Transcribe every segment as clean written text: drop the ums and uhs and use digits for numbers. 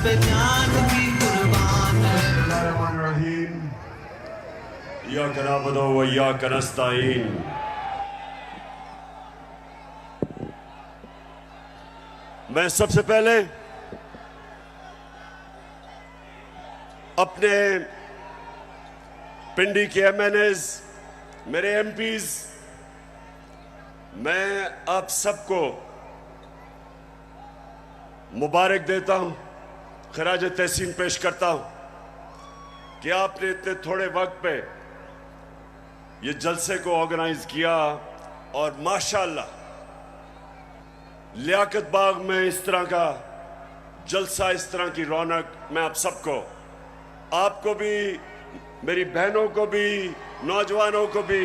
पे जान भी कुर्बान है। इय्याका नअबुदु व इय्याका नस्तईन। मैं सबसे पहले अपने पिंडी के एमएनएज, मेरे एमपीज, मैं आप सबको मुबारक देता हूं, खराज तहसीन पेश करता हूं कि आपने इतने थोड़े वक्त पे ये जलसे को ऑर्गेनाइज किया और माशाअल्लाह लियाकत बाग में इस तरह का जलसा, इस तरह की रौनक, मैं आप सबको, आपको भी, मेरी बहनों को भी, नौजवानों को भी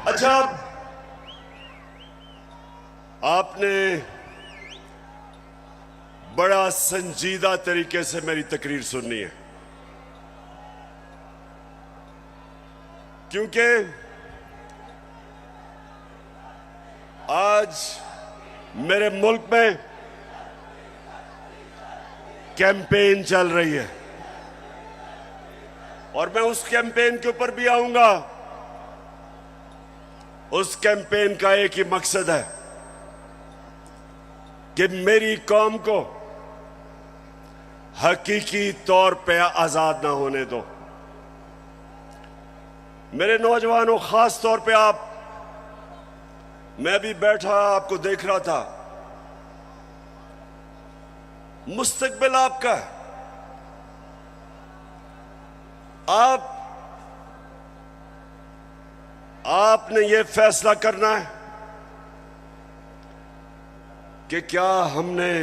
अच्छा, आपने बड़ा संजीदा तरीके से मेरी तकरीर सुननी है, क्योंकि आज मेरे मुल्क में कैंपेन चल रही है और मैं उस कैंपेन के ऊपर भी आऊंगा। उस कैंपेन का एक ही मकसद है कि मेरी कौम को हकीकी तौर पे आजाद ना होने दो। मेरे नौजवानों, खास तौर पे आप, मैं भी बैठा आपको देख रहा था, मुस्तकबिल आपका है। आपने ये फैसला करना है कि क्या हमने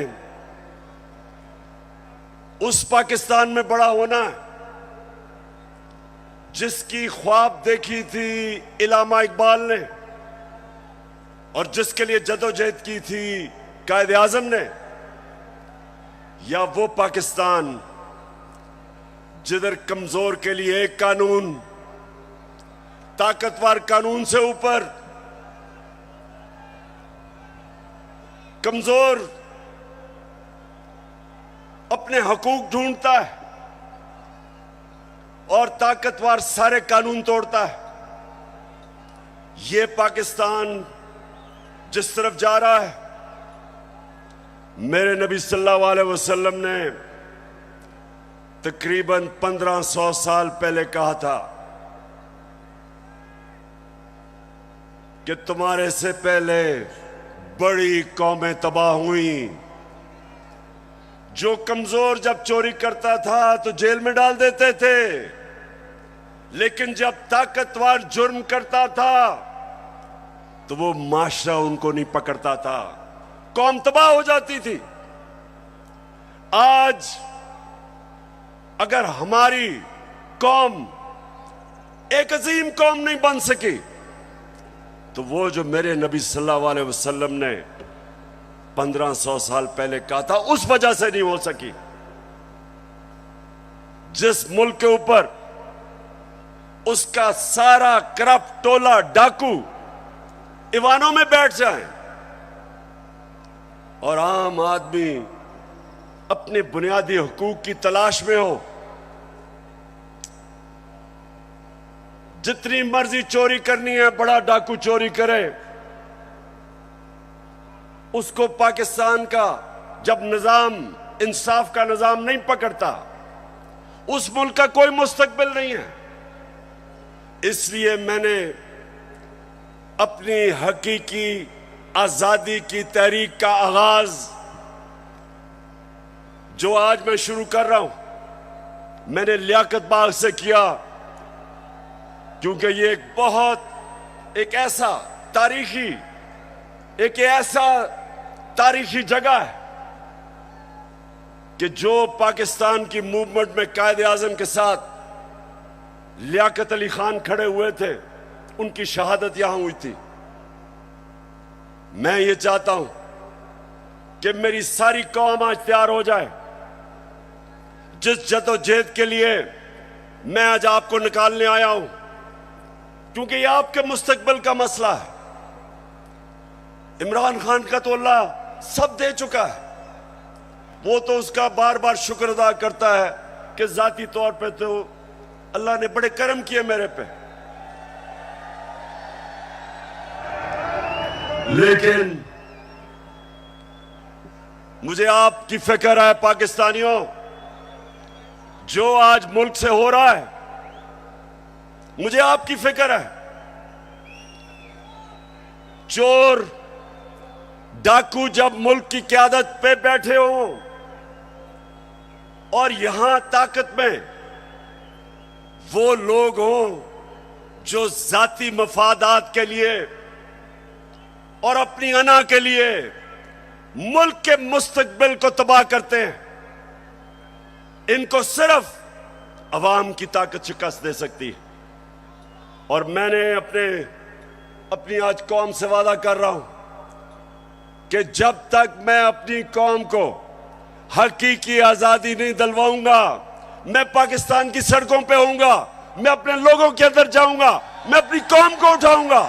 उस पाकिस्तान में बड़ा होना है जिसकी ख्वाब देखी थी इल्लामा इकबाल ने और जिसके लिए जदोजहद की थी कायदे आजम ने, या वो पाकिस्तान जिधर कमजोर के लिए एक कानून, ताकतवर कानून से ऊपर कमजोर अपने हकूक ढूंढता है और ताकतवर सारे कानून तोड़ता है। ये पाकिस्तान जिस तरफ जा रहा है, मेरे नबी सल्लल्लाहु अलैहि वसल्लम ने तकरीबन 1500 साल पहले कहा था कि तुम्हारे से पहले बड़ी कौमें तबाह हुई। जो कमजोर जब चोरी करता था तो जेल में डाल देते थे, लेकिन जब ताकतवर जुर्म करता था तो वो माशरा उनको नहीं पकड़ता था, कौम तबाह हो जाती थी। आज अगर हमारी कौम एक अजीम कौम नहीं बन सकी तो वो जो मेरे नबी सल्लल्लाहु अलैहि वसल्लम ने 1500 साल पहले कहा था, उस वजह से नहीं हो सकी। जिस मुल्क के ऊपर उसका सारा करप्ट टोला डाकू ईवानों में बैठ जाए और आम आदमी अपने बुनियादी हुकूक की तलाश में हो, जितनी मर्जी चोरी करनी है बड़ा डाकू चोरी करे, उसको पाकिस्तान का जब निजाम, इंसाफ का निजाम नहीं पकड़ता, उस मुल्क का कोई मुस्तकबिल नहीं है। इसलिए मैंने अपनी हकीकी आजादी की तहरीक का आगाज जो आज मैं शुरू कर रहा हूं, मैंने लियाकत बाग से किया, क्योंकि ये एक ऐसा तारीखी जगह है कि जो पाकिस्तान की मूवमेंट में कायदे आजम के साथ लियाकत अली खान खड़े हुए थे, उनकी शहादत यहां हुई थी। मैं ये चाहता हूं कि मेरी सारी कौम आज तैयार हो जाए। जिस जदोजहद के लिए मैं आज आपको निकालने आया हूं, क्योंकि ये आपके मुस्तकबिल का मसला है। इमरान खान का तो अल्लाह सब दे चुका है। वो तो उसका बार बार शुक्र अदा करता है कि जाती तौर पे तो अल्लाह ने बड़े करम किए मेरे पे। लेकिन मुझे आपकी फिक्र है पाकिस्तानियों, जो आज मुल्क से हो रहा है, मुझे आपकी फिक्र है। चोर डाकू जब मुल्क की क़यादत पे बैठे हों और यहां ताकत में वो लोग हों जो जाती मफादात के लिए और अपनी अना के लिए मुल्क के मुस्तकबिल को तबाह करते हैं, इनको सिर्फ अवाम की ताकत शिकस्त दे सकती है। और मैंने अपनी आज कौम से वादा कर रहा हूं कि जब तक मैं अपनी कौम को हकीकी आजादी नहीं दिलवाऊंगा, मैं पाकिस्तान की सड़कों पे होऊंगा, मैं अपने लोगों के अंदर जाऊंगा, मैं अपनी कौम को उठाऊंगा।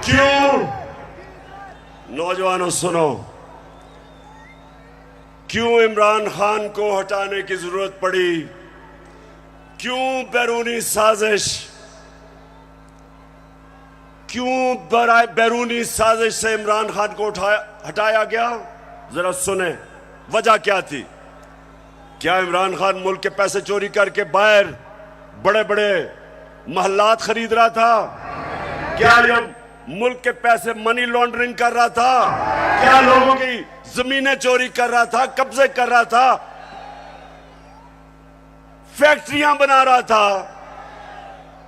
क्यों? नौजवानों सुनो, क्यों इमरान खान को हटाने की जरूरत पड़ी? क्यों बैरूनी साजिश, क्यों बैरूनी साजिश से इमरान खान को हटाया गया? जरा सुने वजह क्या थी। क्या इमरान खान मुल्क के पैसे चोरी करके बाहर बड़े बड़े महल्लात खरीद रहा था? क्या ये मुल्क के पैसे मनी लॉन्ड्रिंग कर रहा था? क्या लोगों की जमीनें चोरी कर रहा था, कब्जे कर रहा था, फैक्ट्रियां बना रहा था?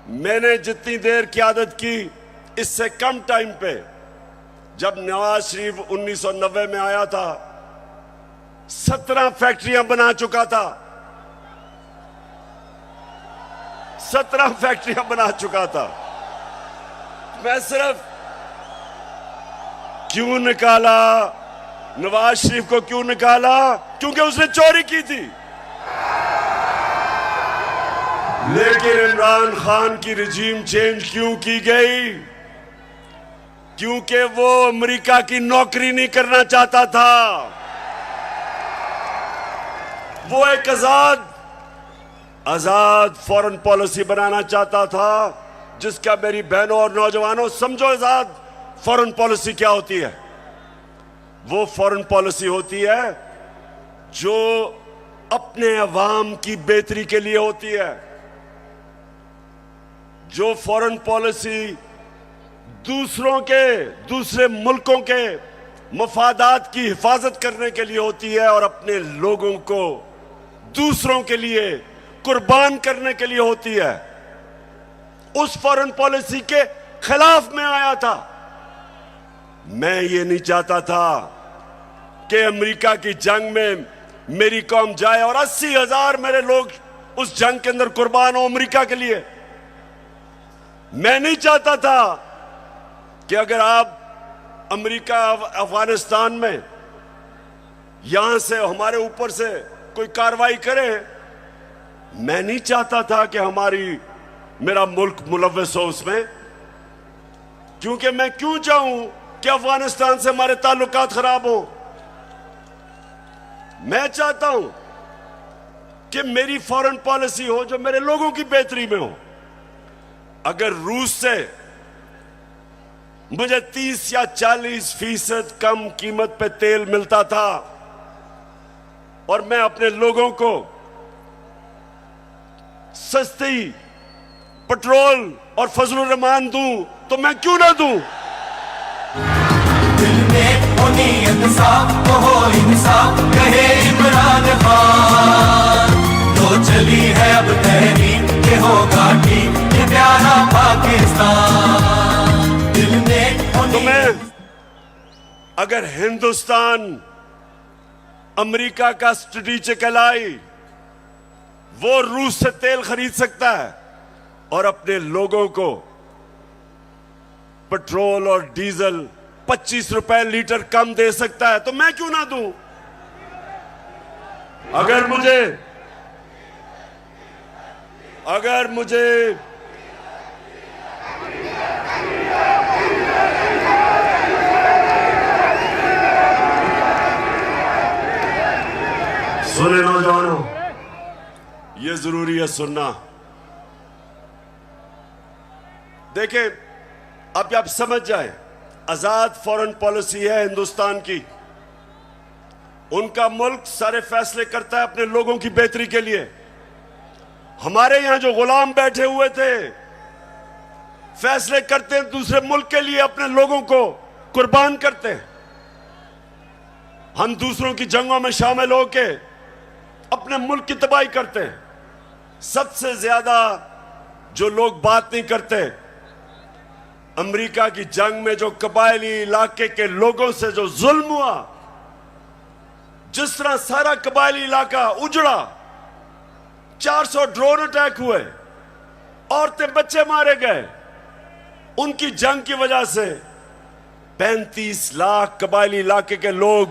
मैंने जितनी देर क़यादत की, इससे कम टाइम पे, जब नवाज शरीफ 1990 में आया था, 17 फैक्ट्रियां बना चुका था। 17 फैक्ट्रियां बना चुका था। मैं सिर्फ क्यों निकाला नवाज शरीफ को? क्यों निकाला? क्योंकि उसने चोरी की थी। लेकिन इमरान खान की रिजीम चेंज क्यों की गई? क्योंकि वो अमेरिका की नौकरी नहीं करना चाहता था। वो एक आजाद फॉरेन पॉलिसी बनाना चाहता था, जिसका मेरी बहनों और नौजवानों समझो आजाद फॉरेन पॉलिसी क्या होती है। वो फॉरेन पॉलिसी होती है जो अपने अवाम की बेहतरी के लिए होती है। जो फॉरेन पॉलिसी दूसरे मुल्कों के मफादात की हिफाजत करने के लिए होती है और अपने लोगों को दूसरों के लिए कुर्बान करने के लिए होती है, उस फॉरेन पॉलिसी के खिलाफ में आया था। मैं ये नहीं चाहता था कि अमेरिका की जंग में मेरी कौम जाए और 80,000 मेरे लोग उस जंग के अंदर कुर्बान हो अमेरिका के लिए। मैं नहीं चाहता था कि अगर आप अमेरिका अफगानिस्तान में यहां से हमारे ऊपर से कोई कार्रवाई करे, मैं नहीं चाहता था कि मेरा मुल्क मुलव्वस हो उसमें। क्योंकि मैं क्यों चाहूं कि अफगानिस्तान से हमारे ताल्लुकात खराब हो? मैं चाहता हूं कि मेरी फॉरेन पॉलिसी हो जो मेरे लोगों की बेहतरी में हो। अगर रूस से मुझे 30 या 40% कम कीमत पे तेल मिलता था और मैं अपने लोगों को सस्ती पेट्रोल और फजलुर रहमान दूं, तो मैं क्यों ना दूं? दिल में हो नीयत साफ, तो हो इंसाफ, कहे इमरान खान। तो चली है अब तहरीक के होगा ठीक, ये प्यारा पाकिस्तान। दिल में हो तो मैं अगर हिंदुस्तान अमेरिका का स्ट्रेटेजिक एलाई, वो रूस से तेल खरीद सकता है और अपने लोगों को पेट्रोल और डीजल 25 रुपए लीटर कम दे सकता है, तो मैं क्यों ना दूं? अगर सुने नौजवानों, ये जरूरी है सुनना। देखें, अब आप समझ जाए, आजाद फॉरेन पॉलिसी है हिंदुस्तान की। उनका मुल्क सारे फैसले करता है अपने लोगों की बेहतरी के लिए। हमारे यहां जो गुलाम बैठे हुए थे, फैसले करते हैं दूसरे मुल्क के लिए, अपने लोगों को कुर्बान करते हैं। हम दूसरों की जंगों में शामिल होके अपने मुल्क की तबाही करते हैं। सबसे ज्यादा जो लोग बात नहीं करते, अमेरिका की जंग में जो कबायली इलाके के लोगों से जो जुल्म हुआ, जिस तरह सारा कबायली इलाका उजड़ा, 400 ड्रोन अटैक हुए, औरतें बच्चे मारे गए, उनकी जंग की वजह से 35 लाख कबायली इलाके के लोग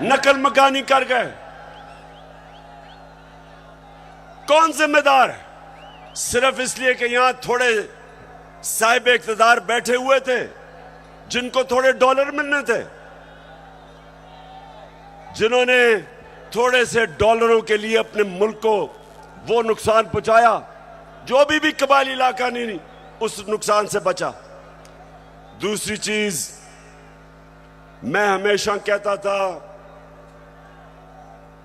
नकल मकानी कर गए। कौन जिम्मेदार है? सिर्फ इसलिए कि यहां थोड़े साहिब इख्तिदार बैठे हुए थे जिनको थोड़े डॉलर मिलने थे, जिन्होंने थोड़े से डॉलरों के लिए अपने मुल्क को वो नुकसान पहुंचाया जो अभी भी कबायली इलाका नहीं उस नुकसान से बचा। दूसरी चीज, मैं हमेशा कहता था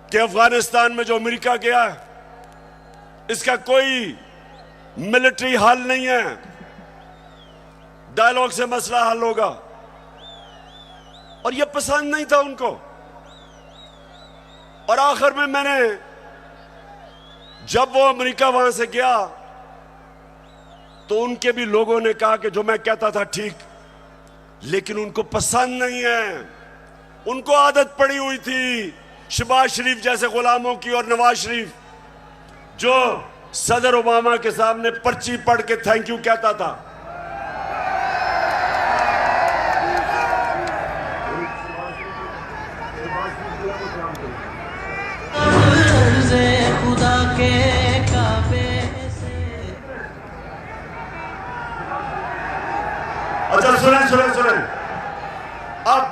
कि अफगानिस्तान में जो अमेरिका गया है, इसका कोई मिलिट्री हल नहीं है, डायलॉग से मसला हल होगा। और यह पसंद नहीं था उनको। और आखिर में मैंने, जब वो अमेरिका वहां से गया, तो उनके भी लोगों ने कहा कि जो मैं कहता था ठीक, लेकिन उनको पसंद नहीं है। उनको आदत पड़ी हुई थी शहबाज शरीफ जैसे गुलामों की, और नवाज शरीफ जो सदर ओबामा के सामने पर्ची पढ़ के थैंक यू कहता था। खुदा के काबे से। अच्छा सुने, अब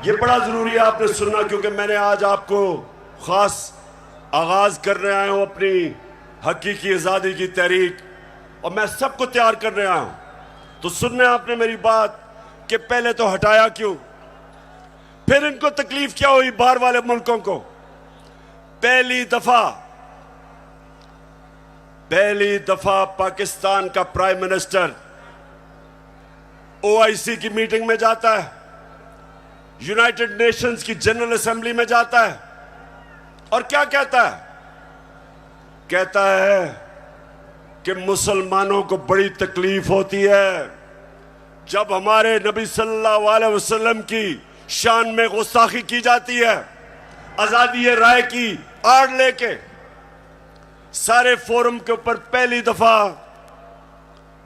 ये बड़ा जरूरी है आपने सुनना, क्योंकि मैंने आज आपको खास आगाज करने आया हूं अपनी हकीकी आजादी की तहरीक, और मैं सबको तैयार करने आया हूं। तो सुनने आपने मेरी बात कि पहले तो हटाया क्यों, फिर इनको तकलीफ क्या हुई बाहर वाले मुल्कों को। पहली दफा पाकिस्तान का प्राइम मिनिस्टर OIC की मीटिंग में जाता है, यूनाइटेड नेशंस की जनरल असेंबली में जाता है, और क्या कहता है? कहता है कि मुसलमानों को बड़ी तकलीफ होती है जब हमारे नबी सल्लल्लाहु अलैहि वसल्लम की शान में गुस्ताखी की जाती है। आजादी राय की आड़ लेके सारे फोरम के ऊपर पहली दफा,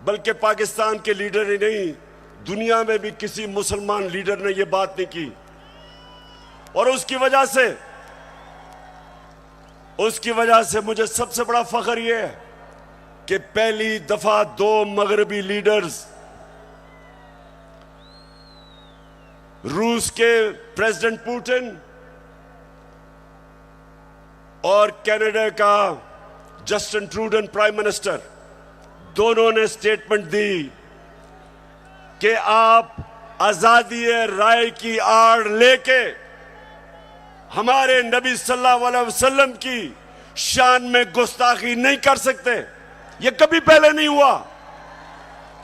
बल्कि पाकिस्तान के लीडर ही नहीं, दुनिया में भी किसी मुसलमान लीडर ने यह बात नहीं की। और उसकी वजह से मुझे सबसे बड़ा फख्र यह है कि पहली दफा 2 मगरबी लीडर्स, रूस के प्रेसिडेंट पुतिन और कनाडा का जस्टिन ट्रूडो प्राइम मिनिस्टर, दोनों ने स्टेटमेंट दी कि आप आजादी राय की आड़ लेके हमारे नबी सल्लल्लाहु अलैहि वसल्लम की शान में गुस्ताखी नहीं कर सकते। यह कभी पहले नहीं हुआ।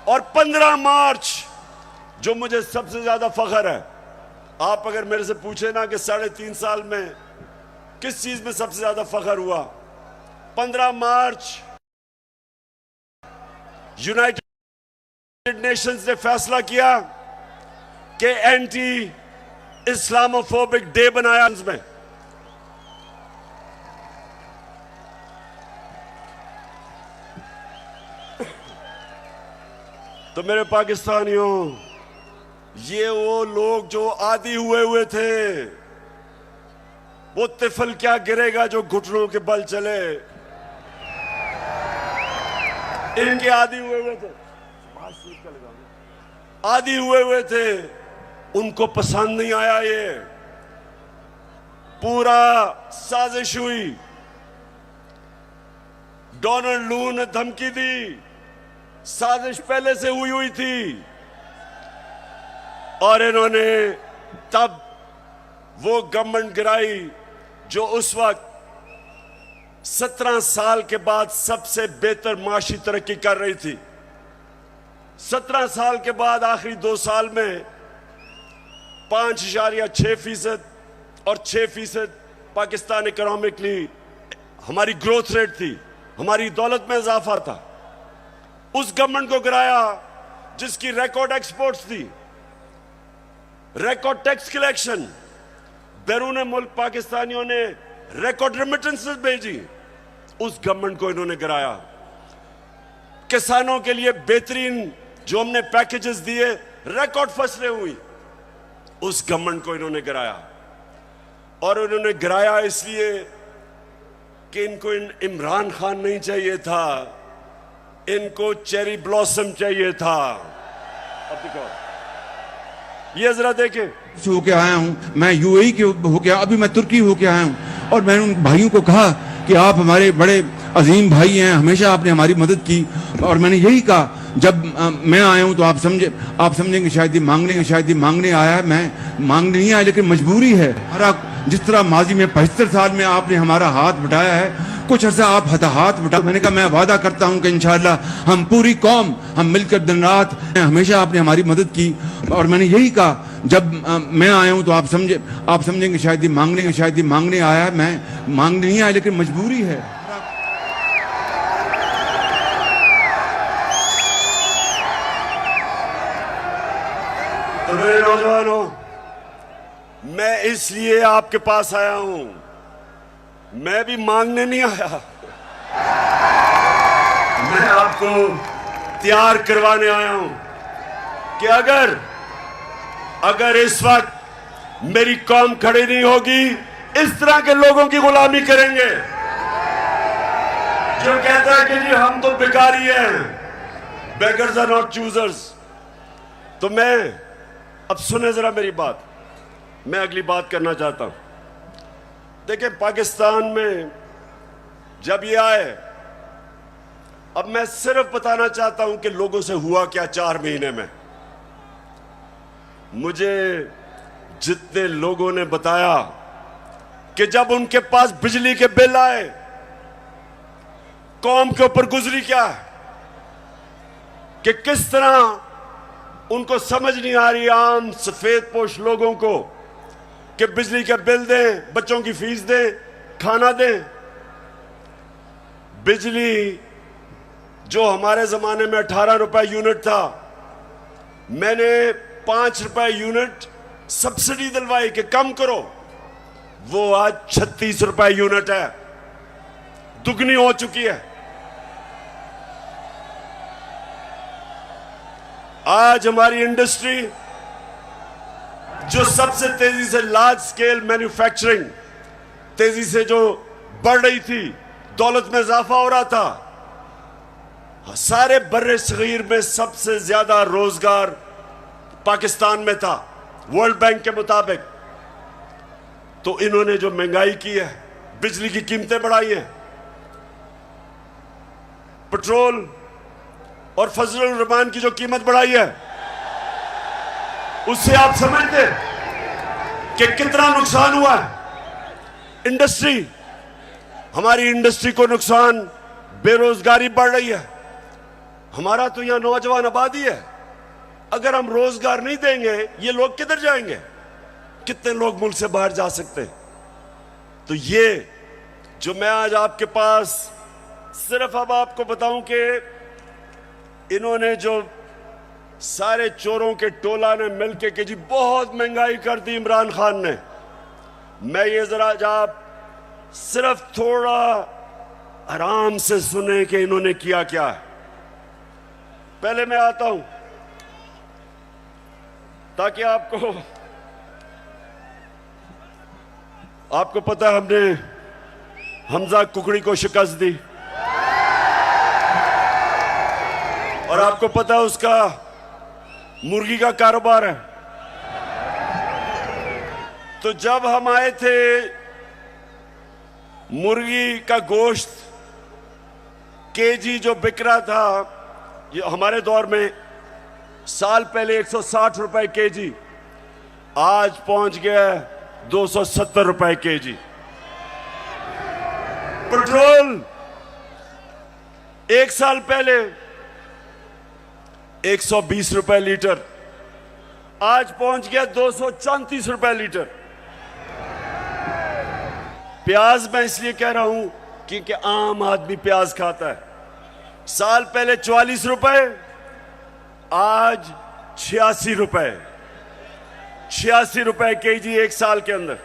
और 15 मार्च, जो मुझे सबसे ज्यादा फख्र है, आप अगर मेरे से पूछे ना कि 3.5 साल में किस चीज में सबसे ज्यादा फख्र हुआ, 15 मार्च यूनाइटेड नेशंस ने फैसला किया कि एंटी इस्लामोफोबिक डे बनाया में। तो मेरे पाकिस्तानियों, ये वो लोग जो आदी हुए थे, वो तिफल क्या गिरेगा जो घुटनों के बल चले, इनके आदी हुए थे, आदी हुए थे, उनको पसंद नहीं आया ये। पूरा साजिश हुई। डोनाल्ड लू ने धमकी दी, साजिश पहले से हुई थी, और इन्होंने तब वो गवर्नमेंट गिराई जो उस वक्त 17 साल के बाद सबसे बेहतर माशी तरक्की कर रही थी। 17 साल के बाद आखिरी 2 साल में 5.6% और 6% पाकिस्तान इकोनॉमिकली हमारी ग्रोथ रेट थी, हमारी दौलत में इजाफा था। उस गवर्नमेंट को गिराया जिसकी रिकॉर्ड एक्सपोर्ट्स थी, रिकॉर्ड टैक्स कलेक्शन, बैरून मुल्क पाकिस्तानियों ने रिकॉर्ड रेमिटेंसेस भेजी। उस गवर्नमेंट को इन्होंने गिराया। किसानों के लिए बेहतरीन जो हमने पैकेजेस दिए, रिकॉर्ड फसलें हुई, उस गवर्नमेंट को इन्होंने गिराया। और उन्होंने गिराया इसलिए कि इनको इमरान खान नहीं चाहिए था, इनको चेरी ब्लॉसम चाहिए था। अब देखो, ये जरा देखें, होके आया हूँ मैं, यूएई के होके, अभी मैं तुर्की होके आया हूँ, और मैंने उन भाइयों को कहा कि आप हमारे बड़े अजीम भाई हैं, हमेशा आपने हमारी मदद की। और मैंने यही कहा, जब मैं आया हूँ तो आप समझेंगे शायद ये मांगने आया है। मैं मांगने नहीं आया, लेकिन मजबूरी है। हमारा जिस तरह माजी में 75 साल में आपने हमारा हाथ बटाया है, कुछ अर्सा आप हाथ बटा। मैंने कहा मैं वादा करता हूं कि इंशाअल्लाह हम पूरी कौम हम मिलकर दिन रात, हमेशा आपने हमारी मदद की। और मैंने यही कहा, जब मैं आया हूं तो आप समझेंगे शायद ये मांगने आया है। मैं मांगने नहीं आया, लेकिन मजबूरी है। तो मेरे नौजवानों, मैं इसलिए आपके पास आया हूं, मैं भी मांगने नहीं आया, मैं आपको तैयार करवाने आया हूं कि अगर इस वक्त मेरी कौम खड़ी नहीं होगी, इस तरह के लोगों की गुलामी करेंगे जो कहता है कि जी हम तो भिखारी हैं, बेगर्स आर नॉट चूजर्स। तो मैं, अब सुने जरा मेरी बात, मैं अगली बात करना चाहता हूं। देखिए, पाकिस्तान में जब ये आए, अब मैं सिर्फ बताना चाहता हूं कि लोगों से हुआ क्या 4 महीने में। मुझे जितने लोगों ने बताया कि जब उनके पास बिजली के बिल आए, कौम के ऊपर गुजरी क्या है, कि किस तरह उनको समझ नहीं आ रही, आम सफेद पोश लोगों को, कि बिजली का बिल दें, बच्चों की फीस दें, खाना दें। बिजली जो हमारे जमाने में 18 रुपए यूनिट था, मैंने 5 रुपए यूनिट सब्सिडी दिलवाई कि कम करो, वो आज 36 रुपए यूनिट है, दुगनी हो चुकी है। आज हमारी इंडस्ट्री जो सबसे तेजी से लार्ज स्केल मैन्युफैक्चरिंग तेजी से जो बढ़ रही थी, दौलत में इजाफा हो रहा था, सारे बर्रे सगीर में सबसे ज्यादा रोजगार पाकिस्तान में था वर्ल्ड बैंक के मुताबिक। तो इन्होंने जो महंगाई की है, बिजली की कीमतें बढ़ाई हैं, पेट्रोल और फजलुर रहमान की जो कीमत बढ़ाई है, उससे आप समझते कि कितना नुकसान हुआ है इंडस्ट्री, हमारी इंडस्ट्री को नुकसान, बेरोजगारी बढ़ रही है। हमारा तो यहां नौजवान आबादी है, अगर हम रोजगार नहीं देंगे ये लोग किधर जाएंगे? कितने लोग मुल्क से बाहर जा सकते हैं? तो ये जो मैं आज आपके पास सिर्फ अब आपको बताऊं कि इन्होंने जो सारे चोरों के टोला ने मिलके कि जी बहुत महंगाई कर दी इमरान खान ने, मैं ये जरा आप सिर्फ थोड़ा आराम से सुने कि इन्होंने किया क्या है। पहले मैं आता हूं ताकि आपको पता है, हमने हमजा कुकड़ी को शिकस्त दी, और आपको पता है उसका मुर्गी का कारोबार है। तो जब हम आए थे मुर्गी का गोश्त केजी जो बिक रहा था, ये हमारे दौर में साल पहले 160 रुपए केजी, आज पहुंच गया 270 रुपए केजी। पेट्रोल एक साल पहले 120 रुपए लीटर, आज पहुंच गया 234 रुपए लीटर। प्याज मैं इसलिए कह रहा हूं क्योंकि आम आदमी प्याज खाता है। साल पहले 44 रुपए, आज 86 रुपए, 86 रुपए केजी एक साल के अंदर।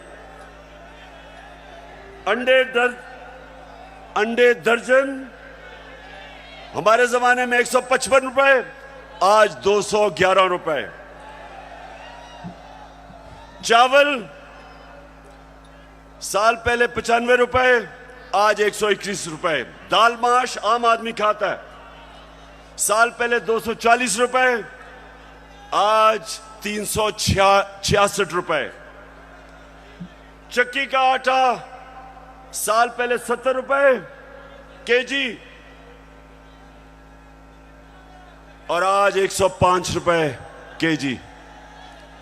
अंडे दर्जन हमारे जमाने में 155 रुपए, आज 211 रुपए। चावल साल पहले 95 रुपए, आज 121 रुपए। दाल माश आम आदमी खाता है, साल पहले 240 रुपए, आज 366 रुपए। चक्की का आटा साल पहले 70 रुपए केजी, और आज 105 रुपए केजी।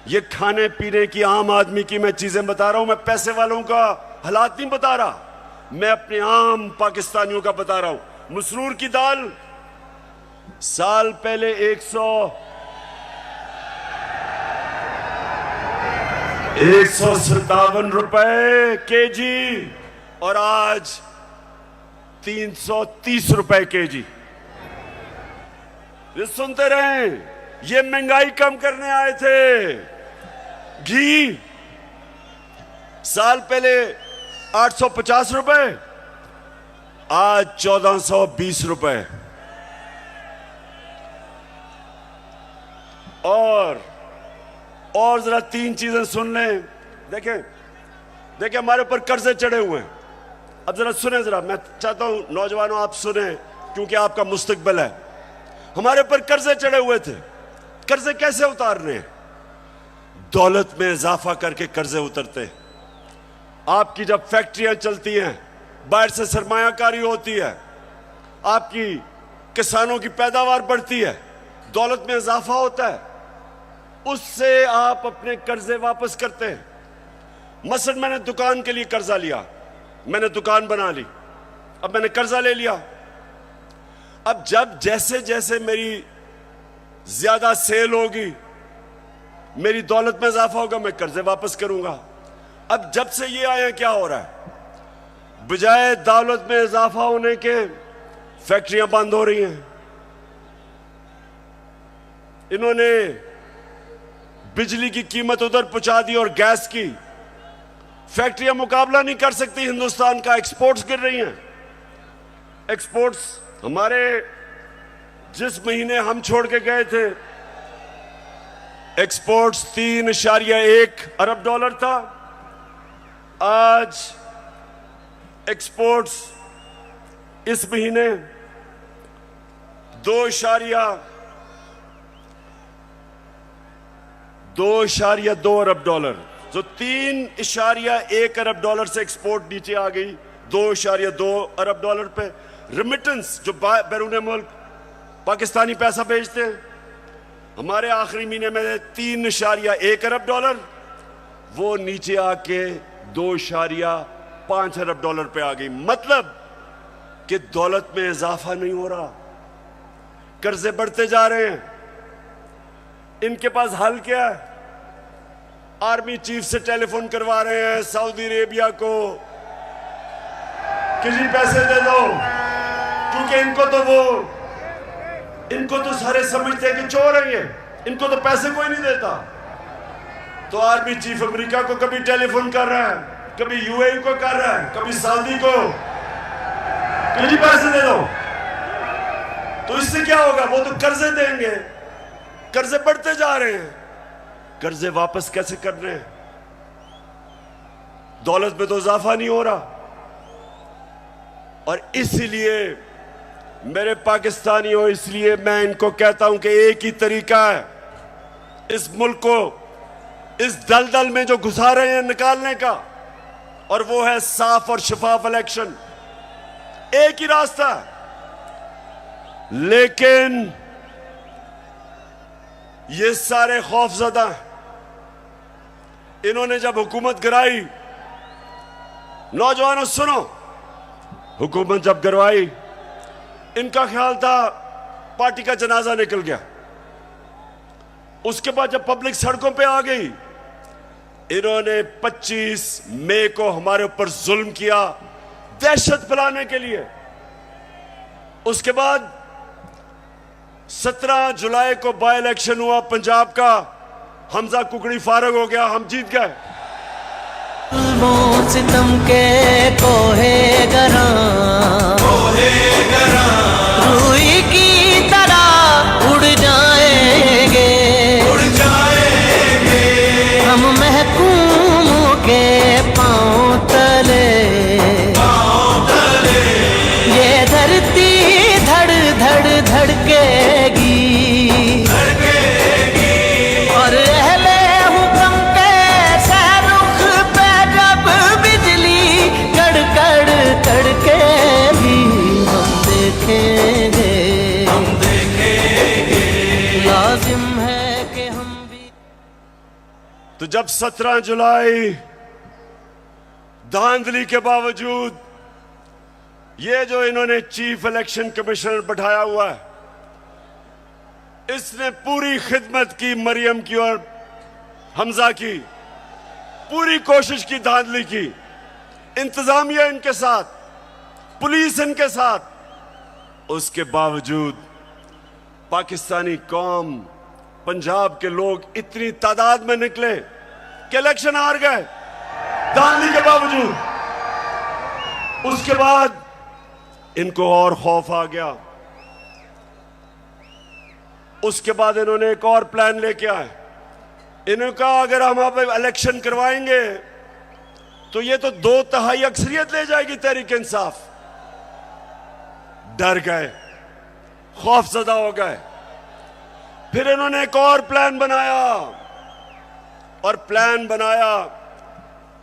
ये खाने पीने की आम आदमी की मैं चीजें बता रहा हूं, मैं पैसे वालों का हालात नहीं बता रहा, मैं अपने आम पाकिस्तानियों का बता रहा हूं। मसरूर की दाल साल पहले 157 रुपए केजी, और आज 330 रुपए केजी। ये सुनते रहे, ये महंगाई कम करने आए थे। घी साल पहले 850 रुपए, आज 1420 रुपए। और जरा तीन चीजें सुन लें। देखें हमारे ऊपर कर्जे चढ़े हुए हैं। अब जरा सुने, जरा मैं चाहता हूं नौजवानों आप सुने, क्योंकि आपका मुस्तकबिल है। हमारे ऊपर कर्जे चढ़े हुए थे। कर्जे कैसे उतारने हैं? दौलत में इजाफा करके कर्जे उतरते हैं। आपकी जब फैक्ट्रियां चलती हैं, बाहर से सरमायाकारी होती है, आपकी किसानों की पैदावार बढ़ती है, दौलत में इजाफा होता है, उससे आप अपने कर्जे वापस करते हैं। मसलन मैंने दुकान के लिए कर्जा लिया, मैंने दुकान बना ली, अब मैंने कर्जा ले लिया। अब जब जैसे जैसे मेरी ज्यादा सेल होगी, मेरी दौलत में इजाफा होगा, मैं कर्जे वापस करूंगा। अब जब से ये आया, क्या हो रहा है? बजाय दौलत में इजाफा होने के फैक्ट्रियां बंद हो रही हैं। इन्होंने बिजली की कीमत उधर पहुंचा दी और गैस की। फैक्ट्रियां मुकाबला नहीं कर सकती हिंदुस्तान का, एक्सपोर्ट्स गिर रही हैं। एक्सपोर्ट्स हमारे जिस महीने हम छोड़ के गए थे, एक्सपोर्ट्स 3.1 अरब डॉलर था, आज एक्सपोर्ट्स इस महीने 2.2 अरब डॉलर, जो 3.1 अरब डॉलर से एक्सपोर्ट नीचे आ गई 2.2 अरब डॉलर पे। रिमिटेंस जो बैरून मुल्क पाकिस्तानी पैसा भेजते हैं, हमारे आखिरी महीने में 3.1 अरब डॉलर, वो नीचे आके 2.5 अरब डॉलर पे आ गई। मतलब कि दौलत में इजाफा नहीं हो रहा, कर्जे बढ़ते जा रहे हैं। इनके पास हल क्या है? आर्मी चीफ से टेलीफोन करवा रहे हैं सऊदी अरेबिया को कि जी पैसे दे दो, क्योंकि इनको तो सारे समझते हैं कि चोर है ये, इनको तो पैसे कोई नहीं देता। तो आर्मी चीफ अमेरिका को कभी टेलीफोन कर रहा है, कभी यूएई को कर रहा है, कभी सऊदी को कि जी पैसे दे दो। तो इससे क्या होगा? वो तो कर्जे देंगे, कर्जे बढ़ते जा रहे हैं। कर्जे वापस कैसे कर रहे हैं? दौलत में तो इजाफा नहीं हो रहा। और इसलिए मेरे पाकिस्तानियों, इसलिए मैं इनको कहता हूं कि एक ही तरीका है इस मुल्क को इस दलदल में जो घुसा रहे हैं निकालने का, और वो है साफ और शफाफ इलेक्शन। एक ही रास्ता है। लेकिन ये सारे खौफजदा हैं। इन्होंने जब हुकूमत गिराई, नौजवानों सुनो, हुकूमत जब गिरवाई, इनका ख्याल था पार्टी का जनाजा निकल गया। उसके बाद जब पब्लिक सड़कों पे आ गई, इन्होंने 25 मई को हमारे ऊपर जुल्म किया दहशत फैलाने के लिए। उसके बाद 17 जुलाई को बाई इलेक्शन हुआ पंजाब का, हमजा कुकड़ी फारग हो गया, हम जीत गए। सितम के कोहे गरा रूई की तरह उड़ जाएंगे हम महकूमों के पांव तले। ये धरती धड़ धड़ धड़केगी और अहले हुक्म के सहरुख पे जब बिजली कड़कड़ कड़केगी हम देखेंगे लाजिम है कि हम भी। तो जब 17 जुलाई धांधली के बावजूद ये जो इन्होंने चीफ इलेक्शन कमिश्नर बैठाया हुआ है, इसने पूरी खिदमत की मरियम की और हमजा की, पूरी कोशिश की, धांधली की, इंतजामिया इनके साथ, पुलिस इनके साथ। उसके बावजूद पाकिस्तानी कौम, पंजाब के लोग इतनी तादाद में निकले कि इलेक्शन हार गए धांधली के बावजूद। उसके बाद इनको और खौफ आ गया। उसके बाद इन्होंने एक और प्लान लेके आए। इन्होंने कहा अगर हम अब इलेक्शन करवाएंगे तो ये तो 2/3 अक्सरियत ले जाएगी तहरीक इंसाफ। डर गए, खौफजदा हो गए। फिर इन्होंने एक और प्लान बनाया, और प्लान बनाया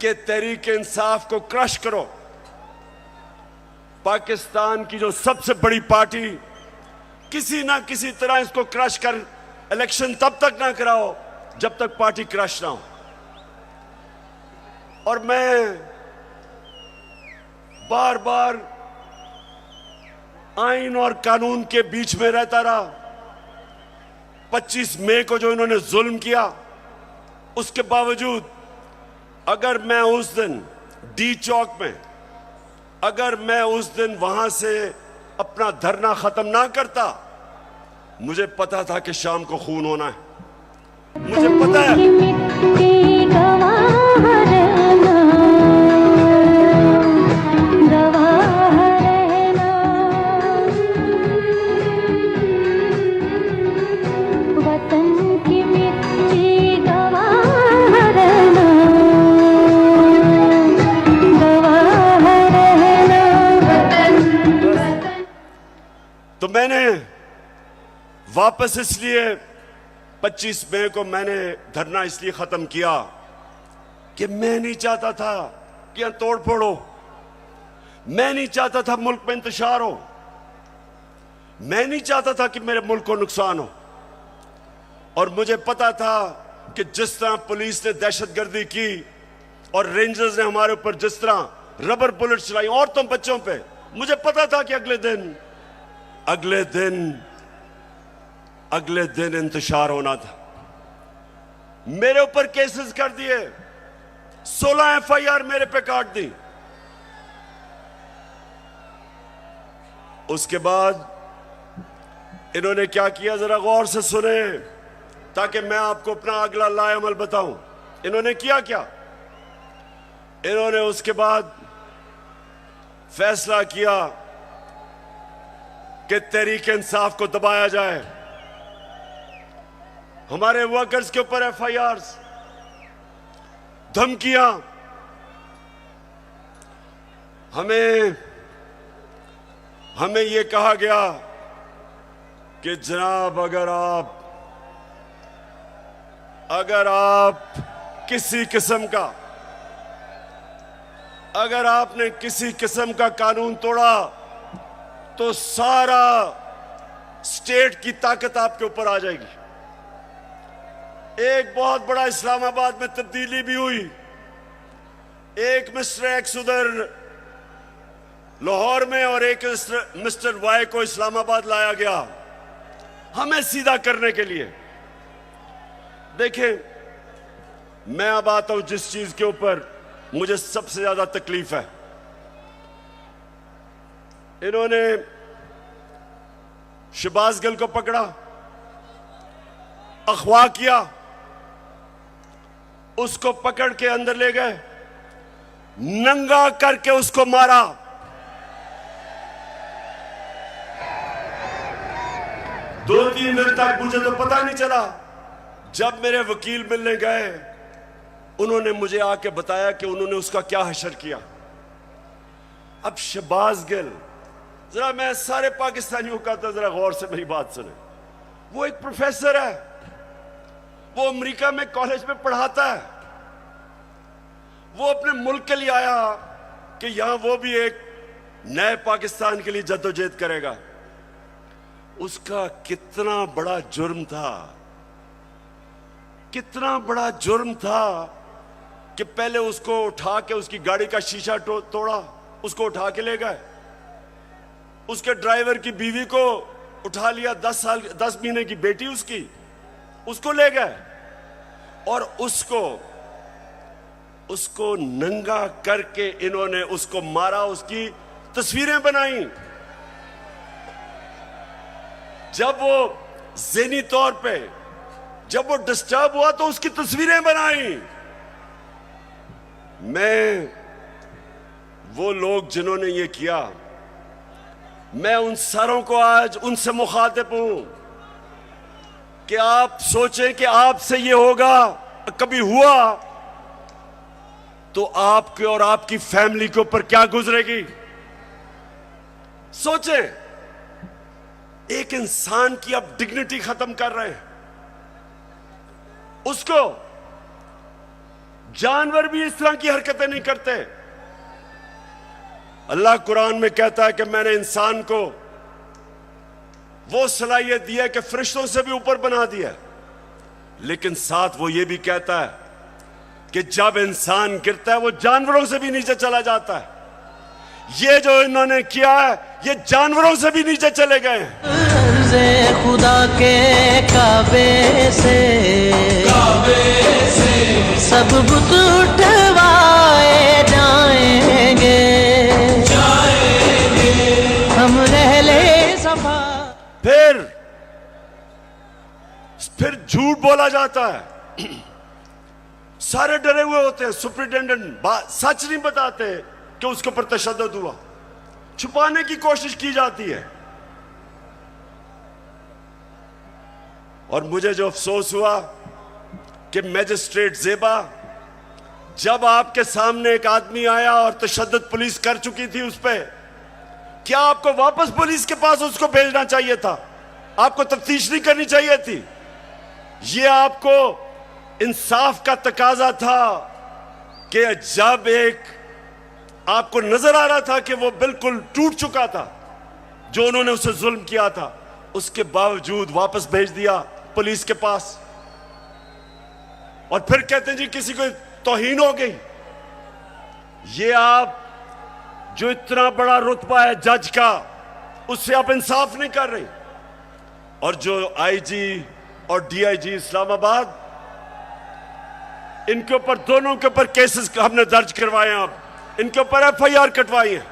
कि तहरीक इंसाफ को क्रश करो। पाकिस्तान की जो सबसे बड़ी पार्टी, किसी ना किसी तरह इसको क्रश कर इलेक्शन तब तक ना कराओ जब तक पार्टी क्रश ना हो। और मैं बार बार आइन और कानून के बीच में रहता रहा। 25 मई को जो इन्होंने जुल्म किया, उसके बावजूद अगर मैं उस दिन डी चौक में, अगर मैं उस दिन वहां से अपना धरना खत्म ना करता, मुझे पता था कि शाम को खून होना है। मुझे पता है तो मैंने वापस इसलिए 25 मई को मैंने धरना इसलिए खत्म किया कि मैं नहीं चाहता था कि यहां तोड़ फोड़ हो, मैं नहीं चाहता था मुल्क में इंतशार हो, मैं नहीं चाहता था कि मेरे मुल्क को नुकसान हो। और मुझे पता था कि जिस तरह पुलिस ने दहशतगर्दी की और रेंजर्स ने हमारे ऊपर जिस तरह रबर बुलेट चलाई औरतों बच्चों पे, मुझे पता था कि अगले दिन इंतशार होना था। मेरे ऊपर केसेस कर दिए, 16 FIR मेरे पे काट दी। उसके बाद इन्होंने क्या किया, जरा गौर से सुने ताकि मैं आपको अपना अगला लाएअमल बताऊं। इन्होंने किया क्या, इन्होंने उसके बाद फैसला किया कि तहरीक इंसाफ को दबाया जाए। हमारे वर्कर्स के ऊपर FIRs, धमकियां, हमें यह कहा गया कि जनाब अगर आप किसी किस्म का अगर आपने किसी किस्म का कानून तोड़ा तो सारा स्टेट की ताकत आपके ऊपर आ जाएगी। एक बहुत बड़ा इस्लामाबाद में तब्दीली भी हुई। एक मिस्टर एक्स उधर लाहौर में और एक मिस्टर वाई को इस्लामाबाद लाया गया हमें सीधा करने के लिए। देखें, मैं अब आता हूं जिस चीज के ऊपर मुझे सबसे ज्यादा तकलीफ है। इन्होंने शहबाज गिल को पकड़ा, अगवा किया, उसको पकड़ के अंदर ले गए, नंगा करके उसको मारा। दो तीन दिन तक मुझे तो पता नहीं चला। जब मेरे वकील मिलने गए, उन्होंने मुझे आके बताया कि उन्होंने उसका क्या हशर किया। अब शहबाज गिल, जरा मैं सारे पाकिस्तानियों का तो जरा गौर से मेरी बात सुने। वो एक प्रोफेसर है, वो अमेरिका में कॉलेज में पढ़ाता है। वो अपने मुल्क के लिए आया कि यहां वो भी एक नए पाकिस्तान के लिए जद्दोजहद करेगा। उसका कितना बड़ा जुर्म था, कितना बड़ा जुर्म था कि पहले उसको उठा के उसकी गाड़ी का शीशा तोड़ा, उसको उठा के ले गए। उसके ड्राइवर की बीवी को उठा लिया, 10 महीने की बेटी उसकी, उसको ले गए और उसको नंगा करके इन्होंने उसको मारा, उसकी तस्वीरें बनाई। जब वो ज़हनी तौर पे जब वो डिस्टर्ब हुआ तो उसकी तस्वीरें बनाई। मैं वो लोग जिन्होंने ये किया, मैं उन सारों को आज उनसे मुखातिब हूं कि आप सोचें कि आपसे ये होगा, कभी हुआ तो आपके और आपकी फैमिली के ऊपर क्या गुजरेगी। सोचें, एक इंसान की आप डिग्निटी खत्म कर रहे हैं। उसको जानवर भी इस तरह की हरकतें नहीं करते। अल्लाह कुरान में कहता है कि मैंने इंसान को वो सलाहियत दी है कि फरिश्तों से भी ऊपर बना दिया, लेकिन साथ वो ये भी कहता है कि जब इंसान गिरता है वो जानवरों से भी नीचे चला जाता है। ये जो इन्होंने किया है, ये जानवरों से भी नीचे चले गए हैं। खुदा के काबे से सब बुत उठवाए जाएंगे, हम रहले सफा। फिर झूठ बोला जाता है। सारे डरे हुए होते हैं। सुपरिटेंडेंट सच नहीं बताते कि उसके ऊपर तशद्दुद हुआ, छुपाने की कोशिश की जाती है। और मुझे जो अफसोस हुआ कि मैजिस्ट्रेट ज़ेबा, जब आपके सामने एक आदमी आया और तशद्दुद पुलिस कर चुकी थी उस पर, क्या आपको वापस पुलिस के पास उसको भेजना चाहिए था? आपको तफ्तीश नहीं करनी चाहिए थी? ये आपको इंसाफ का तकाजा था कि जब एक आपको नजर आ रहा था कि वो बिल्कुल टूट चुका था, जो उन्होंने उसे जुल्म किया था, उसके बावजूद वापस भेज दिया पुलिस के पास। और फिर कहते हैं जी किसी को तौहीन हो गई। ये आप जो इतना बड़ा रुतबा है जज का, उससे आप इंसाफ नहीं कर रहे। और जो आईजी और डीआईजी इस्लामाबाद, इनके ऊपर, दोनों के ऊपर केसेस हमने दर्ज करवाए हैं, अब इनके ऊपर एफआईआर कटवाई है।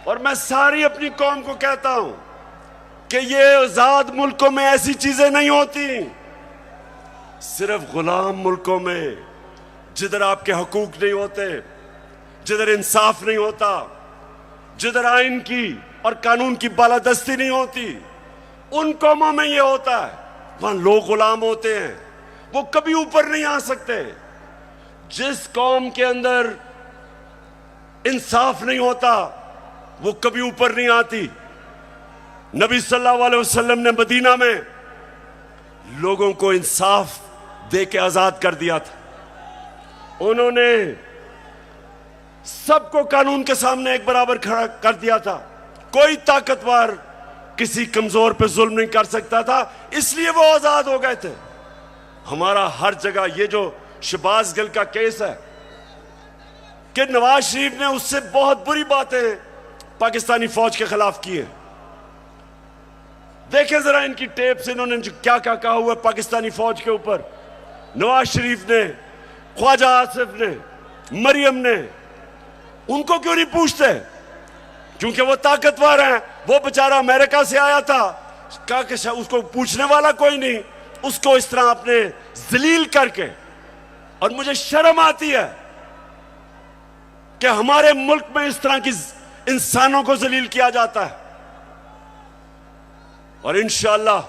और मैं सारी अपनी कौम को कहता हूं कि ये आजाद मुल्कों में ऐसी चीजें नहीं होती। सिर्फ गुलाम मुल्कों में, जिधर आपके हकूक नहीं होते, जिधर इंसाफ नहीं होता, जिधर आइन की और कानून की बालादस्ती नहीं होती, उन कौमों में ये होता है। वहां लोग गुलाम होते हैं, वो कभी ऊपर नहीं आ सकते। जिस कौम के अंदर इंसाफ नहीं होता, वो कभी ऊपर नहीं आती। नबी सल्लल्लाहु अलैहि वसल्लम ने मदीना में लोगों को इंसाफ दे के आजाद कर दिया था। उन्होंने सबको कानून के सामने एक बराबर खड़ा कर दिया था। कोई ताकतवर किसी कमजोर पे जुल्म नहीं कर सकता था, इसलिए वो आजाद हो गए थे। हमारा हर जगह ये जो शहबाज गिल का केस है कि नवाज शरीफ ने उससे बहुत बुरी बातें पाकिस्तानी फौज के खिलाफ की है। देखें जरा इनकी टेप से इन्होंने क्या क्या कहा हुआ पाकिस्तानी फौज के ऊपर। नवाज शरीफ ने, ख्वाजा आसिफ ने, मरियम ने, उनको क्यों नहीं पूछते? क्योंकि वो ताकतवर हैं। वो बेचारा अमेरिका से आया था, कहा कि उसको पूछने वाला कोई नहीं, उसको इस तरह आपने जलील करके। और मुझे शर्म आती है कि हमारे मुल्क में इस तरह की इंसानों को जलील किया जाता है। और इंशाअल्लाह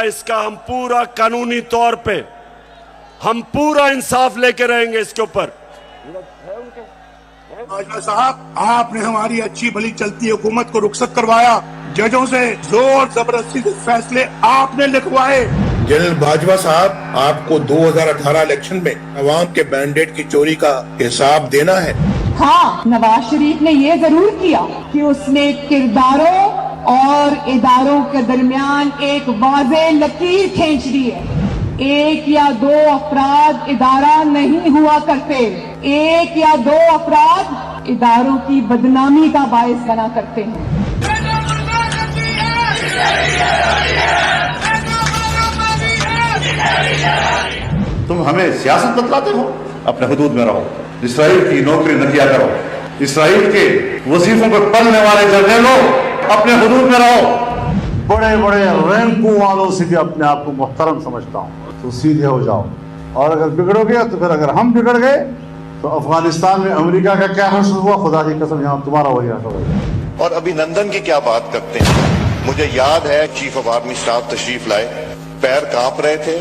इसका हम पूरा कानूनी तौर पे हम पूरा इंसाफ लेके रहेंगे इसके ऊपर। बाजवा साहब, आपने हमारी अच्छी भली चलती हुकूमत को रुखसत करवाया, जजों से जोर जबरदस्ती से फैसले आपने लिखवाए। जनरल बाजवा साहब, आपको 2018 इलेक्शन में अवाम के मैंडेट की चोरी का हिसाब देना है। हाँ, नवाज शरीफ ने ये जरूर किया कि उसने किरदारों और इदारों के दरमियान एक वाज़ेह लकीर खींच दी है। एक या दो अफराद इदारा नहीं हुआ करते, एक या दो अफराद इदारों की बदनामी का बायस बना करते हैं। तुम हमें सियासत बतलाते हो, अपने हुदूद में रहो। इसराइल की नौकरी न किया करो। इसराइल के वजीफों पर पलने वाले जर्नलों, अपने हुदूद में रहो। बड़े बड़े रैंकों वालों से भी अपने आप को मुहतरम समझता हूँ, तो सीधे हो जाओ। और अगर बिगड़ोगे तो फिर अगर हम बिगड़ गए तो अफगानिस्तान में अमेरिका का क्या हश्र हुआ, खुदा की कसम यहाँ तुम्हारा वही हश्र होगा। और अभिनंदन की क्या बात करते हैं। मुझे याद है चीफ ऑफ आर्मी स्टाफ तशरीफ लाए, पैर कांप रहे थे,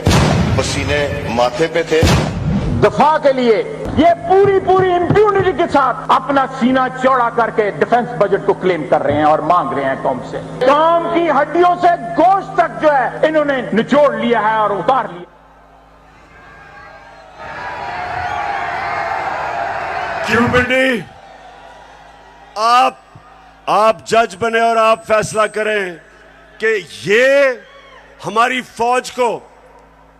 पसीने माथे पे थे। दफा के लिए ये पूरी इंप्यूनिटी के साथ अपना सीना चौड़ा करके डिफेंस बजट को क्लेम कर रहे हैं और मांग रहे हैं कौम से। कौम की हड्डियों से गोश्त तक जो है इन्होंने निचोड़ लिया है और उतार लिया। क्यों पिंडी, आप जज बने और आप फैसला करें कि ये हमारी फौज को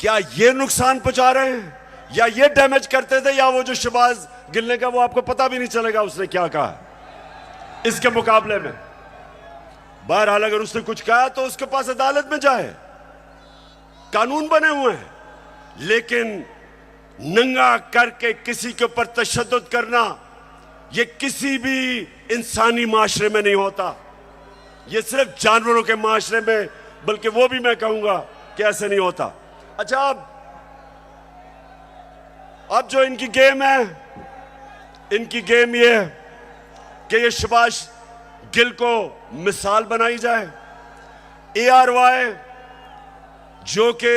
क्या ये नुकसान पहुंचा रहे हैं या ये डैमेज करते थे, या वो जो शहबाज गिल ने का वो आपको पता भी नहीं चलेगा उसने क्या कहा इसके मुकाबले में। बहरहाल अगर उसने कुछ कहा तो उसके पास अदालत में जाए, कानून बने हुए हैं। लेकिन नंगा करके किसी के ऊपर तशद्दुद करना ये किसी भी इंसानी माशरे में नहीं होता, ये सिर्फ जानवरों के माशरे में, बल्कि वो भी मैं कहूंगा कि ऐसे नहीं होता। अच्छा, अब जो इनकी गेम है, इनकी गेम ये है कि ये शहबाज गिल को मिसाल बनाई जाए। ARY जो कि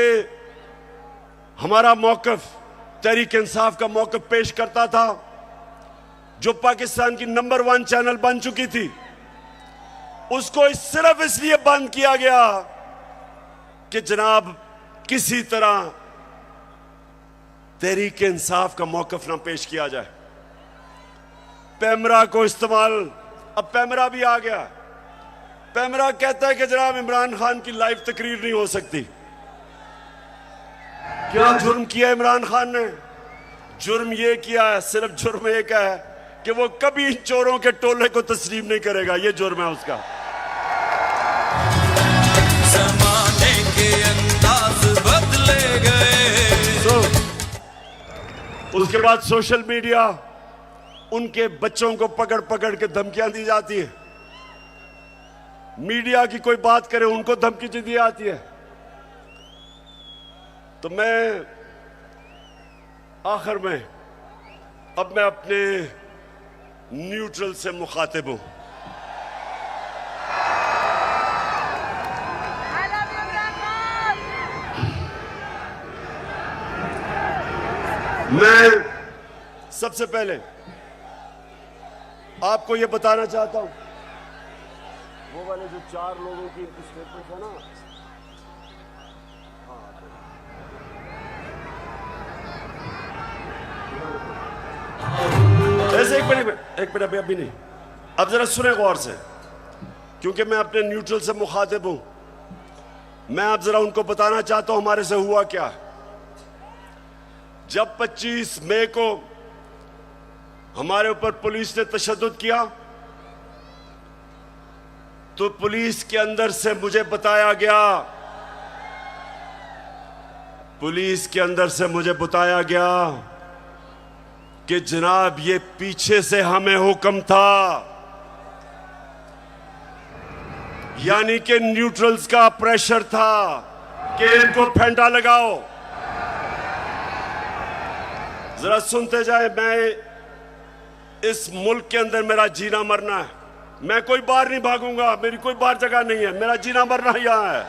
हमारा मौकफ, तहरीक इंसाफ का मौकफ पेश करता था, जो पाकिस्तान की नंबर 1 चैनल बन चुकी थी, उसको सिर्फ इसलिए बंद किया गया कि जनाब किसी तरह तहरीक इंसाफ का मौकफ ना पेश किया जाए। पैमरा को इस्तेमाल, अब पैमरा भी आ गया। पैमरा कहता है कि जनाब इमरान खान की लाइव तकरीर नहीं हो सकती। क्या जुर्म किया इमरान खान ने? जुर्म ये किया है, सिर्फ जुर्म एक है कि वो कभी इन चोरों के टोले को तस्लीम नहीं करेगा। ये जुर्म है उसका। जमाने के अंदाज बदले गए। उसके बाद सोशल मीडिया, उनके बच्चों को पकड़ पकड़ के धमकियां दी जाती है। मीडिया की कोई बात करे उनको धमकी दी आती है। तो मैं आखिर में अब मैं अपने न्यूट्रल से मुखातिब हूं। मैं सबसे पहले आपको यह बताना चाहता हूं, वो वाले जो 4 लोगों की इनकी स्टेटमेंट है ना, एक मिनट अभी नहीं। अब जरा सुने गौर से, क्योंकि मैं अपने न्यूट्रल से मुखातिब हूं। मैं अब जरा उनको बताना चाहता हूं हमारे से हुआ क्या। जब 25 मई को हमारे ऊपर पुलिस ने तशद्दुद किया, तो पुलिस के अंदर से मुझे बताया गया कि जनाब ये पीछे से हमें हुक्म था, यानी कि न्यूट्रल्स का प्रेशर था कि इनको फेंटा लगाओ। जरा सुनते जाए, मैं इस मुल्क के अंदर मेरा जीना मरना है। मैं कोई बाहर नहीं भागूंगा, मेरी कोई बाहर जगह नहीं है, मेरा जीना मरना यहां है।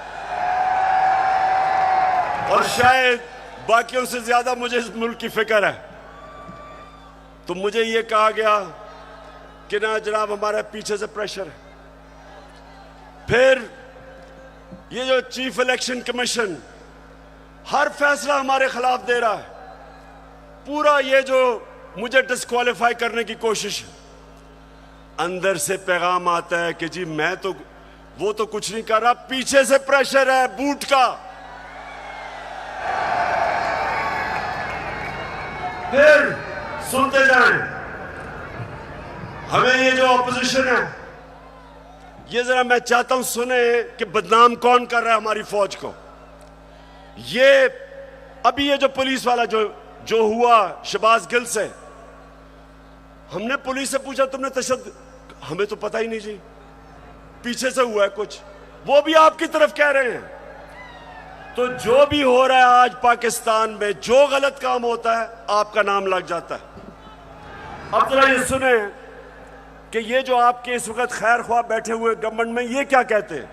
और शायद बाकियों से ज्यादा मुझे इस मुल्क की फिक्र है। तो मुझे यह कहा गया कि ना जनाब हमारे पीछे से प्रेशर है। फिर ये जो चीफ इलेक्शन कमीशन हर फैसला हमारे खिलाफ दे रहा है, पूरा ये जो मुझे डिस्क्वालीफाई करने की कोशिश है, अंदर से पैगाम आता है कि जी मैं तो वो तो कुछ नहीं कर रहा, पीछे से प्रेशर है बूट का। फिर सुनते जाएं, हमें ये जो ऑपोजिशन है, ये जरा मैं चाहता हूं सुने कि बदनाम कौन कर रहा है हमारी फौज को। ये अभी ये जो पुलिस वाला जो हुआ शहबाज गिल से, हमने पुलिस से पूछा तुमने तशद्दुद, हमें तो पता ही नहीं जी, पीछे से हुआ है कुछ, वो भी आपकी तरफ कह रहे हैं। तो जो भी हो रहा है आज पाकिस्तान में, जो गलत काम होता है आपका नाम लग जाता है। अब जरा ये सुने कि ये जो आपके इस वक्त खैर ख्वाह बैठे हुए गवर्नमेंट में, ये क्या कहते हैं।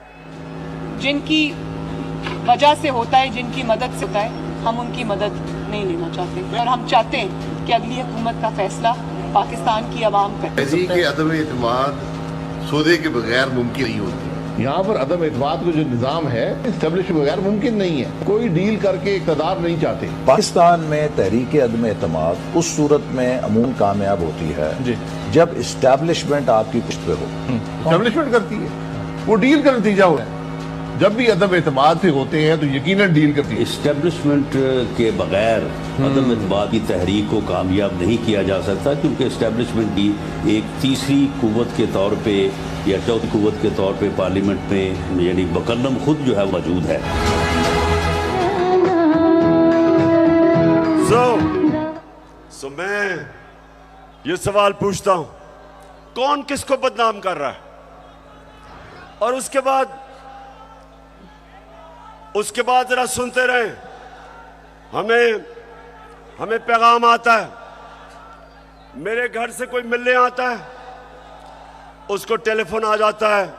जिनकी वजह से होता है, जिनकी मदद से होता है, हम उनकी मदद नहीं लेना चाहते और हम चाहते हैं कि अगली हुकूमत का फैसला पाकिस्तान की आवाम करे। के अदम एतमाद सौदे के बगैर मुमकिन नहीं होती। यहाँ पर अदम एतमाद का जो निज़ाम है इस्टेब्लिश के बगैर मुमकिन नहीं है। कोई डील करके इक़्तिदार नहीं चाहते। पाकिस्तान में तहरीक अदम एतमाद उस सूरत में अमूमन कामयाब होती है जी, जब इस्टेब्लिशमेंट आपकी पुष्ट पे हो। इस्टेब्लिशमेंट करती है, वो डील का नतीजा हो है। जब भी अदम एतमाद से होते हैं तो यकीनन डील करती है। इस्टेब्लिशमेंट के बगैर अदम एतमाद की तहरीक को कामयाब नहीं किया जा सकता, क्योंकि इस्टेब्लिशमेंट की एक तीसरी कुव्वत के तौर पे या चौथी कुव्वत के तौर पे पार्लियामेंट में यानी मुकल्लम खुद जो है मौजूद है। सो मैं ये सवाल पूछता हूं, कौन किसको बदनाम कर रहा है। और उसके बाद जरा सुनते रहे, हमें पैगाम आता है, मेरे घर से कोई मिलने आता है, उसको टेलीफोन आ जाता है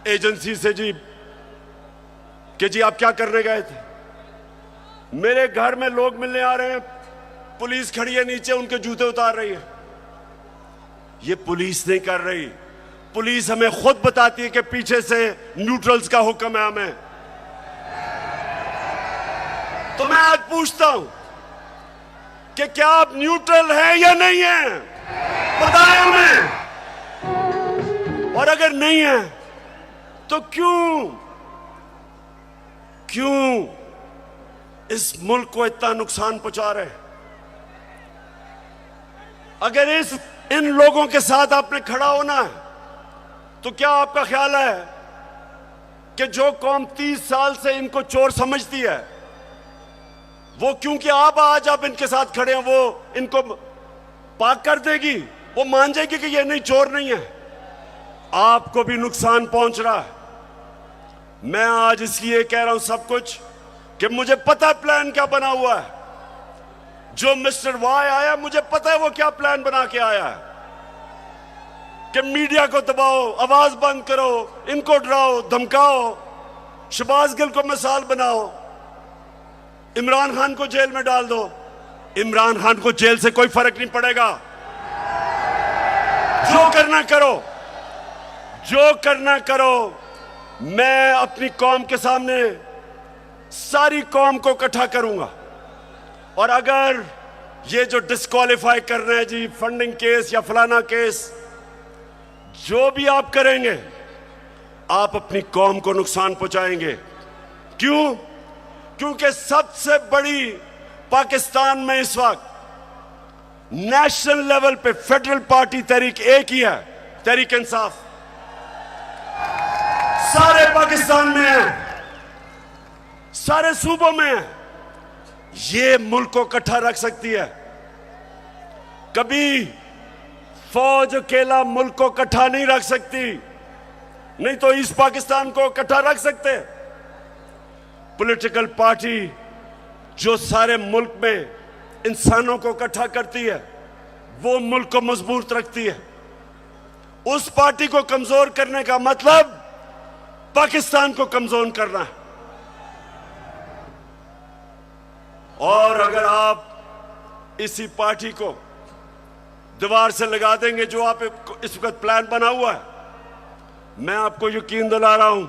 एजेंसी से जी कि जी आप क्या करने गए थे। मेरे घर में लोग मिलने आ रहे हैं, पुलिस खड़ी है नीचे, उनके जूते उतार रही है। ये पुलिस नहीं कर रही, पुलिस हमें खुद बताती है कि पीछे से न्यूट्रल्स का हुक्म है हमें। तो मैं आज पूछता हूं कि क्या आप न्यूट्रल हैं या नहीं हैं, बताएं हमें। और अगर नहीं है तो क्यों इस मुल्क को इतना नुकसान पहुंचा रहे हैं। अगर इन लोगों के साथ आपने खड़ा होना है, तो क्या आपका ख्याल है कि जो कौम 30 साल से इनको चोर समझती है, वो क्योंकि आज आप इनके साथ खड़े हैं, वो इनको पाक कर देगी, वो मान जाएगी कि ये नहीं, चोर नहीं है। आपको भी नुकसान पहुंच रहा है। मैं आज इसलिए कह रहा हूं सब कुछ कि मुझे पता है प्लान क्या बना हुआ है। जो मिस्टर वाई आया, मुझे पता है वो क्या प्लान बना के आया है कि मीडिया को दबाओ, आवाज बंद करो, इनको डराओ धमकाओ, शहबाज गिल को मिसाल बनाओ, इमरान खान को जेल में डाल दो। इमरान खान को जेल से कोई फर्क नहीं पड़ेगा। जो करना करो, जो करना करो। मैं अपनी कौम के सामने सारी कौम को इकट्ठा करूंगा, और अगर ये जो डिस्क्वालीफाई कर रहे हैं जी, फंडिंग केस या फलाना केस, जो भी आप करेंगे आप अपनी कौम को नुकसान पहुंचाएंगे। क्यों? क्योंकि सबसे बड़ी पाकिस्तान में इस वक्त नेशनल लेवल पे फेडरल पार्टी तहरीक एक ही है, तहरीक इंसाफ। सारे पाकिस्तान में है, सारे सूबों में है। ये मुल्क को इकट्ठा रख सकती है। कभी फौज अकेला मुल्क को इकट्ठा नहीं रख सकती, नहीं तो ईस्ट पाकिस्तान को इकट्ठा रख सकते। पॉलिटिकल पार्टी जो सारे मुल्क में इंसानों को इकट्ठा करती है, वो मुल्क को मजबूत रखती है। उस पार्टी को कमजोर करने का मतलब पाकिस्तान को कमजोर करना है। और अगर आप इसी पार्टी को दीवार से लगा देंगे, जो आप इस वक्त प्लान बना हुआ है, मैं आपको यकीन दिला रहा हूं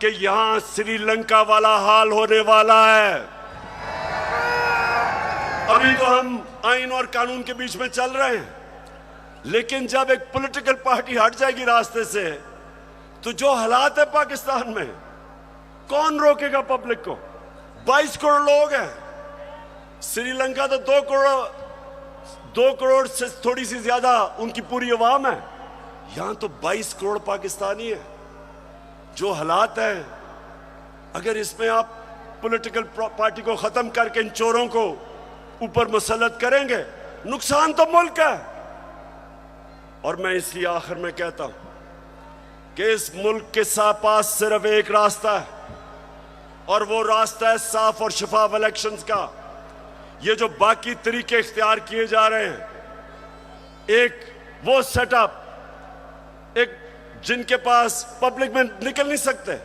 कि यहां श्रीलंका वाला हाल होने वाला है। अभी तो हम आइन और कानून के बीच में चल रहे हैं, लेकिन जब एक पॉलिटिकल पार्टी हट जाएगी रास्ते से, तो जो हालात है पाकिस्तान में, कौन रोकेगा पब्लिक को? 22 करोड़ लोग हैं। श्रीलंका तो 2 करोड़ से थोड़ी सी ज्यादा उनकी पूरी आवाम है। यहां तो 22 करोड़ पाकिस्तानी है। जो हालात हैं, अगर इसमें आप पॉलिटिकल पार्टी को खत्म करके इन चोरों को ऊपर मुसल्लत करेंगे, नुकसान तो मुल्क है। और मैं इसलिए आखिर में कहता हूं कि इस मुल्क के पास सिर्फ एक रास्ता है, और वो रास्ता है साफ और शफाफ इलेक्शंस का। ये जो बाकी तरीके इख्तियार किए जा रहे हैं, एक वो सेटअप, एक जिनके पास पब्लिक में निकल नहीं सकते,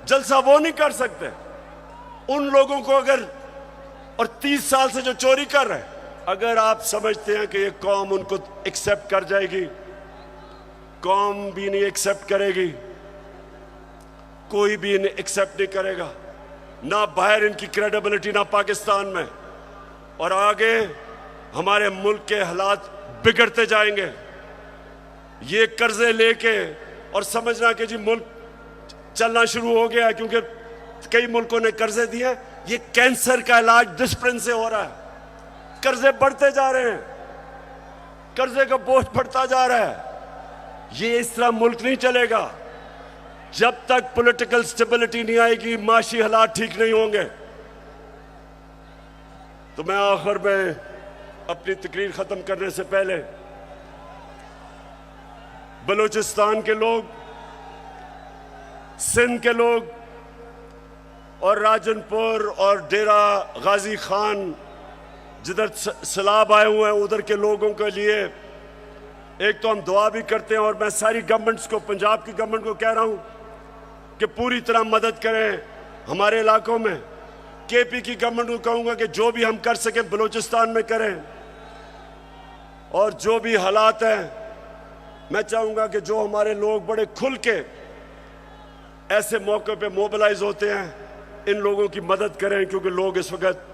जलसा वो नहीं कर सकते, उन लोगों को अगर, और 30 साल से जो चोरी कर रहे हैं, अगर आप समझते हैं कि ये कौम उनको एक्सेप्ट कर जाएगी, कौम भी नहीं एक्सेप्ट करेगी, कोई भी इन्हें एक्सेप्ट नहीं करेगा, ना बाहर इनकी क्रेडिबिलिटी, ना पाकिस्तान में। और आगे हमारे मुल्क के हालात बिगड़ते जाएंगे। ये कर्जे लेके और समझना कि जी मुल्क चलना शुरू हो गया, क्योंकि कई मुल्कों ने कर्जे दिए। ये कैंसर का इलाज डिसिप्लिन से हो रहा है। कर्जे बढ़ते जा रहे हैं, कर्जे का बोझ बढ़ता जा रहा है। ये इस तरह मुल्क नहीं चलेगा। जब तक पॉलिटिकल स्टेबिलिटी नहीं आएगी, माशी हालात ठीक नहीं होंगे। तो मैं आखिर में अपनी तकरीर खत्म करने से पहले बलूचिस्तान के लोग, सिंध के लोग और राजनपुर और डेरा गाजी खान जिधर सैलाब आए हुए हैं, उधर के लोगों के लिए एक तो हम दुआ भी करते हैं, और मैं सारी गवर्नमेंट्स को, पंजाब की गवर्नमेंट को कह रहा हूं कि पूरी तरह मदद करें हमारे इलाकों में। केपी की गवर्नमेंट को कहूंगा कि जो भी हम कर सकें बलूचिस्तान में करें, और जो भी हालात हैं, मैं चाहूंगा कि जो हमारे लोग बड़े खुल के ऐसे मौके पे मोबिलाइज होते हैं, इन लोगों की मदद करें, क्योंकि लोग इस वक्त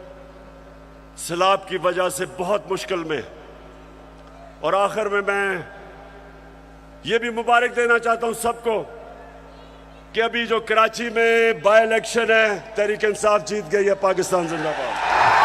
सैलाब की वजह से बहुत मुश्किल में। और आखिर में मैं ये भी मुबारक देना चाहता हूं सबको कि अभी जो कराची में बाय इलेक्शन है, तहरीक इंसाफ जीत गई है। पाकिस्तान जिंदाबाद।